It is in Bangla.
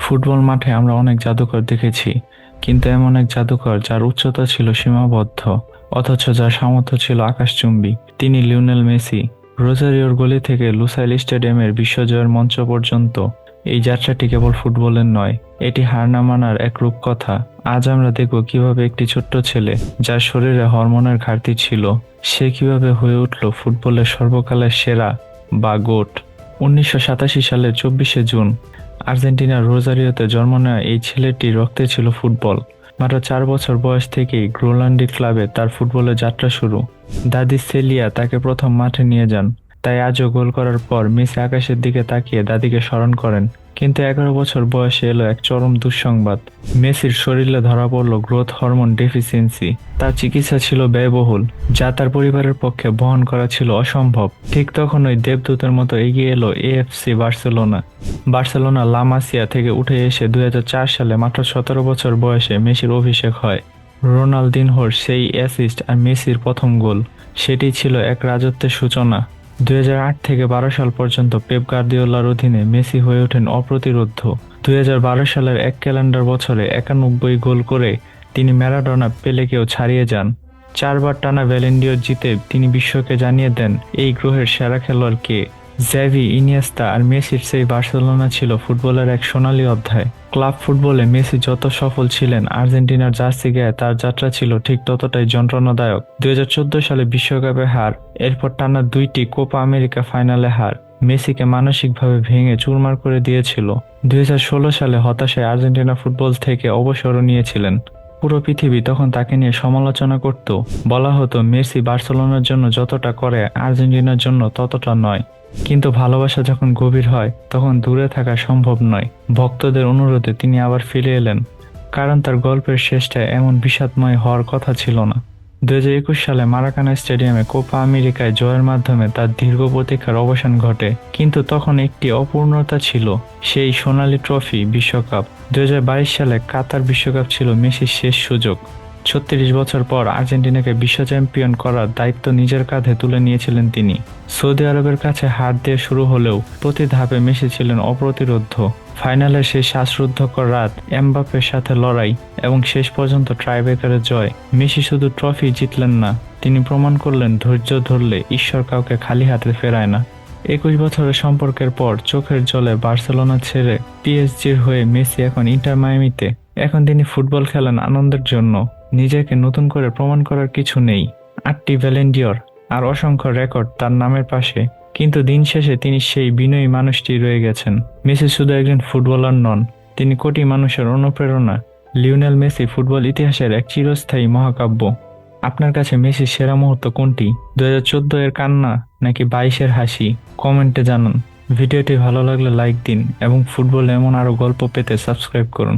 ফুটবল মাঠে আমরা অনেক জাদুকর দেখেছি, কিন্তু এমন এক জাদুকর যার উচ্চতা ছিল সীমাবদ্ধ, অথচ যার সামর্থ্য ছিল আকাশচুম্বী। তিনি লিওনেল মেসি। রোজারিওর গলি থেকে লুসাইল স্টেডিয়ামের বিশ্বজয়ের মঞ্চ পর্যন্ত এই যাত্রাটি কেবল ফুটবলের নয়, এটি হার না মানার এক রূপকথা। আজ আমরা দেখব কিভাবে একটি ছোট্ট ছেলে, যার শরীরে হরমোনের ঘাটতি ছিল, সে কিভাবে হয়ে উঠল ফুটবলের সর্বকালের সেরা বা গোট। 1987 সালের 24শে জুন আর্জেন্টিনার রোজারিওতে জন্ম নেওয়া এই ছেলেটির রক্তে ছিল ফুটবল। মাত্র 4 বছর বয়স থেকেই গ্রোলান্ডি ক্লাবে তার ফুটবলের যাত্রা শুরু। দাদি সেলিয়া তাকে প্রথম মাঠে নিয়ে যান। তাই আজও গোল করার পর মেসি আকাশের দিকে তাকিয়ে দাদিকে স্মরণ করেন। কিন্তু 11 বছর বয়সে এলো এক চরম দুঃসংবাদ। মেসির শরীরে ধরা পড়ল গ্রোথ হরমোন ডেফিসিয়েন্সি। তার চিকিৎসা ছিল ব্যয়বহুল, যা তার পরিবারের পক্ষে বহন করা ছিল অসম্ভব। ঠিক তখনই দেবদূতের মতো এগিয়ে এলো AFC Barcelona. Barcelona La Masia থেকে উঠে এসে 2004 সালে মাত্র 17 বছর বয়সে মেসির অভিষেক হয়। রোনালদিনহোর সেই অ্যাসিস্ট আর মেসির প্রথম গোল, সেটি ছিল এক রাজত্বের সূচনা। 2008 থেকে 12 সাল পর্যন্ত পেপ গার্দিওলার অধীনে মেসি হয়ে ওঠেন অপ্রতিরোধ্য। 2012 সালের এক ক্যালেন্ডার বছরে 91 গোল করে তিনি ম্যারাডোনা পেলেকেও ছাড়িয়ে যান। 4বার টানা ব্যালন ডি'অর জিতে তিনি বিশ্বকে জানিয়ে দেন এই গ্রহের সেরা খেলোয়াড় কে। জাভি, ইনিয়েস্তা আর মেসির সেই বার্সেলোনা ছিল ফুটবলের এক সোনালী অধ্যায়। ক্লাব ফুটবলে মেসি যত সফল ছিলেন, আর্জেন্টিনার জার্সি গায়ে তার যাত্রা ছিল ঠিক ততটাই যন্ত্রণাদায়ক। 2014 সালে বিশ্বকাপে হার, এরপর টানা 2টি কোপা আমেরিকা ফাইনালে হার মেসিকে মানসিকভাবে ভেঙে চুরমার করে দিয়েছিল। 2016 সালে হতাশায় আর্জেন্টিনা ফুটবল থেকে অবসরও নিয়েছিলেন। পুরো পৃথিবী তখন তাকে নিয়ে সমালোচনা করত, বলা হতো মেসি বার্সেলোনার জন্য যতটা করে আর্জেন্টিনার জন্য ততটা নয়। কিন্তু ভালোবাসা যখন গভীর হয়, তখন দূরে থাকা সম্ভব নয়। ভক্তদের অনুরোধে তিনি আবার ফিরে এলেন, কারণ তার গল্পের শেষটা এমন বিষাদময় হওয়ার কথা ছিল না। 2021 সালে মারাকানা স্টেডিয়ামে কোপা আমেরিকায় জয়ের মাধ্যমে তার দীর্ঘ প্রতীক্ষার অবসান ঘটে। কিন্তু তখন একটি অপূর্ণতা ছিল, সেই সোনালী ট্রফি বিশ্বকাপ। 2022 সালে কাতার বিশ্বকাপ ছিল মেসির শেষ সুযোগ। 36 বছর পর আর্জেন্টিনাকে বিশ্ব চ্যাম্পিয়ন করার দায়িত্ব নিজের কাঁধে তুলে নিয়েছিলেন তিনি। সৌদি আরবের কাছে হার দিয়ে শুরু হলেও প্রতি ধাপে মেসি ছিলেন অপ্রতিরোধ্য। ফাইনালের সেই শ্বাসরুদ্ধকর রাত, এমবাপ্পের সাথে লড়াই এবং শেষ পর্যন্ত ট্রাইব্রেকারে জয়। মেসি শুধু ট্রফি জিতলেন না, তিনি প্রমাণ করলেন ধৈর্য ধরলে ঈশ্বর কাউকে খালি হাতে ফেরায় না। 21 বছরের সম্পর্কের পর চোখের জলে বার্সেলোনা ছেড়ে পিএসজির হয়ে মেসি এখন ইন্টার মায়ামিতে। এখন তিনি ফুটবল খেলেন আনন্দের জন্য, নিজেকে নতুন করে প্রমাণ করার কিছু নেই। 8টি ব্যালন ডি'অর আর অসংখ্য রেকর্ড তার নামের পাশে, কিন্তু দিন শেষে তিনি সেই বিনয়ী মানুষটি রয়ে গেছেন। মেসি শুধু একজন ফুটবলার নন, তিনি কোটি মানুষের অনুপ্রেরণা। লিওনেল মেসি ফুটবল ইতিহাসের এক চিরস্থায়ী মহাকাব্য। আপনার কাছে মেসির সেরা মুহূর্ত কোনটি? 2014 এর কান্না নাকি 22-এর হাসি? কমেন্টে জানান। ভিডিওটি ভালো লাগলে লাইক দিন এবং ফুটবলে এমন আরো গল্প পেতে সাবস্ক্রাইব করুন।